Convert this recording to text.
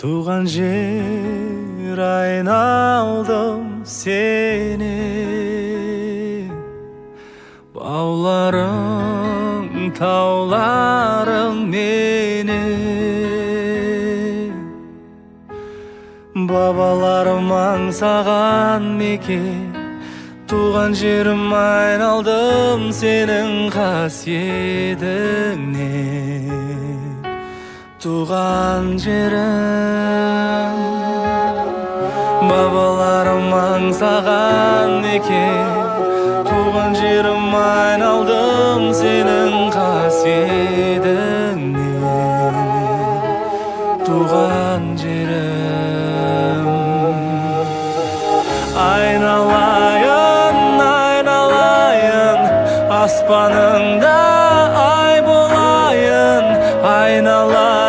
Туған жер айналдым сені, бауларың, тауларың мені. Бабаларым аңсаған мекен, туған жерім айналдым сенің қасиетіңнен. Туған жерім, бабаларым аңсаған мекен, туған жерім айналдым сенің қасиетіңнен. Туған жерім, айналайын, айналайын, аспаныңда ай болайын, айналайын,